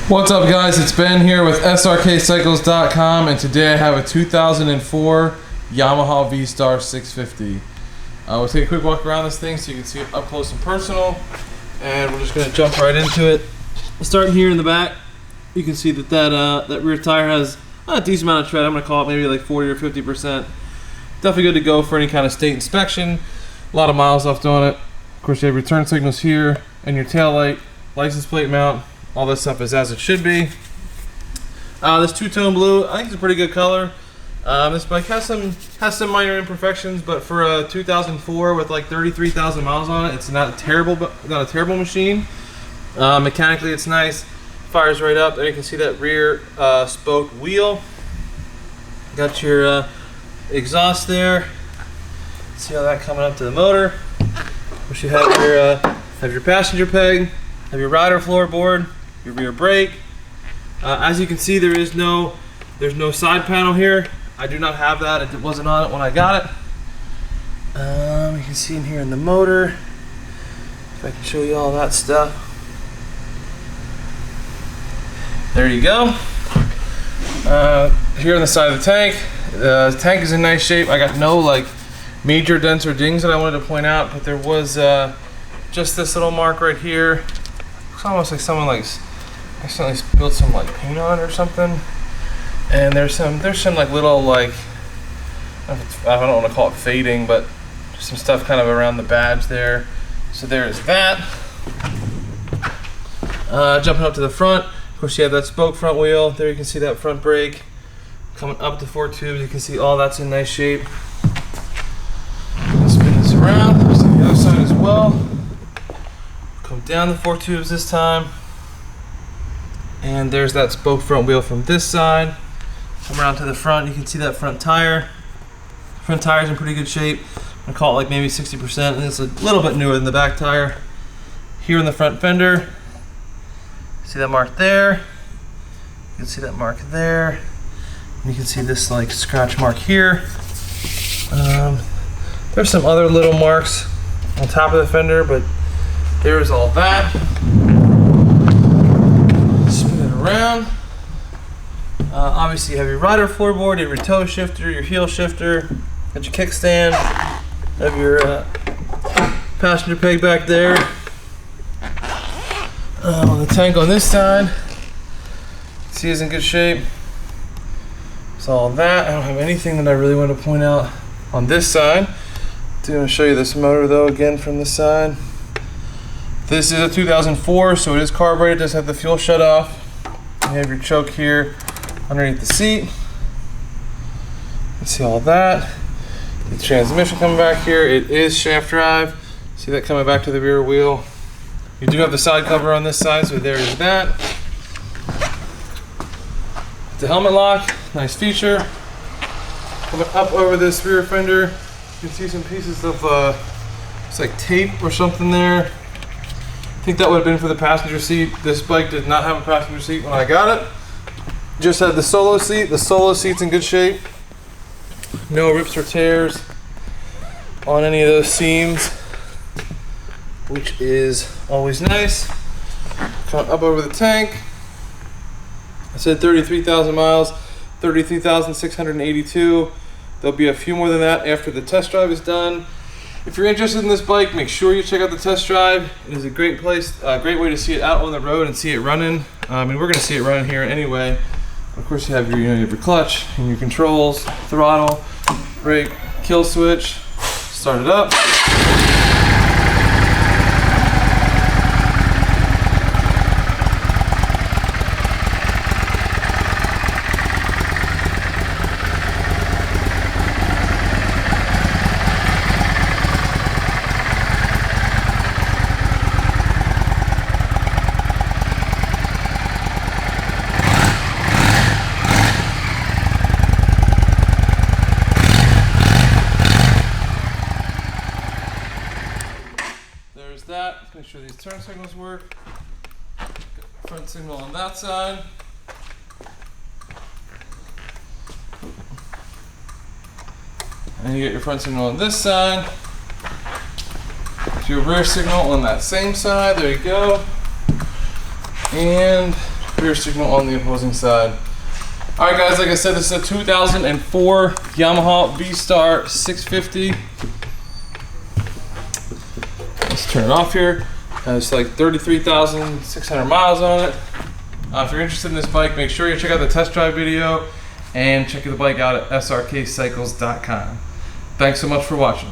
What's up guys, it's Ben here with Srkcycles.com, and today I have a 2004 Yamaha V Star 650. We'll take a quick walk around this thing so you can see it up close and personal, and we're just going to jump right into it. Starting here in the back, you can see that that rear tire has a decent amount of tread. I'm going to call it maybe like 40 or 50%. Definitely good to go for any kind of state inspection. A lot of miles left on it. Of course, you have your turn signals here and your tail light, license plate mount. All this stuff is as it should be. This two-tone blue, I think it's a pretty good color. This bike has some minor imperfections, but for a 2004 with like 33,000 miles on it, it's not a terrible machine. Mechanically, it's nice. Fires right up. There you can see that rear spoke wheel. Got your exhaust there. See how that coming up to the motor. Which you have your passenger peg, have your rider floorboard, your rear brake. As you can see, there's no side panel here. I do not have that. It wasn't on it when I got it. You can see in here in the motor. If I can show you all that stuff. There you go. Here on the side of the tank. The tank is in nice shape. I got no like major dents or dings that I wanted to point out, but there was just this little mark right here. It's almost like someone like accidentally spilled some like paint on it or something. And there's some like little like, I don't want to call it fading, but just some stuff kind of around the badge there. So there's that. Jumping up to the front, of course you have that spoke front wheel. There you can see that front brake. Coming up to 4 tubes, you can see all that's in nice shape. Spin this around, there's the other side as well. Come down the 4 tubes this time. And there's that spoke front wheel from this side. Come around to the front, you can see that front tire. Front tire's in pretty good shape. I'm gonna call it like maybe 60%, and it's a little bit newer than the back tire. Here in the front fender, see that mark there. You can see that mark there. And you can see this like scratch mark here. There's some other little marks on top of the fender, but there's all that. Spin it around. Obviously you have your rider floorboard, you have your toe shifter, your heel shifter, got your kickstand, have your passenger peg back there. The tank on this side, see, is in good shape. It's all that. I don't have anything that I really want to point out on this side. I'm going to show you this motor though again from this side. This is a 2004, so it is carbureted. It does have the fuel shut off. You have your choke here underneath the seat. You can see all that. The transmission coming back here. It is shaft drive. See that coming back to the rear wheel. You do have the side cover on this side, so there is that. The helmet lock, nice feature. Coming up over this rear fender, you can see some pieces of it's like tape or something there. I think that would have been for the passenger seat. This bike did not have a passenger seat when I got it. Just had the solo seat. The solo seat's in good shape. No rips or tears on any of those seams, which is always nice. Come up over the tank. I said 33,000 miles, 33,682. There'll be a few more than that after the test drive is done. If you're interested in this bike, make sure you check out the test drive. It is a great place, a great way to see it out on the road and see it running. I mean, we're going to see it running here anyway. Of course, you have your clutch and your controls, throttle, brake, kill switch. Start it up. That. Let's make sure these turn signals work. Front signal on that side. And you get your front signal on this side. Your rear signal on that same side. There you go. And rear signal on the opposing side. Alright guys, like I said, this is a 2004 Yamaha V Star 650. Let's turn it off here. It's like 33,600 miles on it. If you're interested in this bike, make sure you check out the test drive video and check the bike out at srkcycles.com. Thanks so much for watching.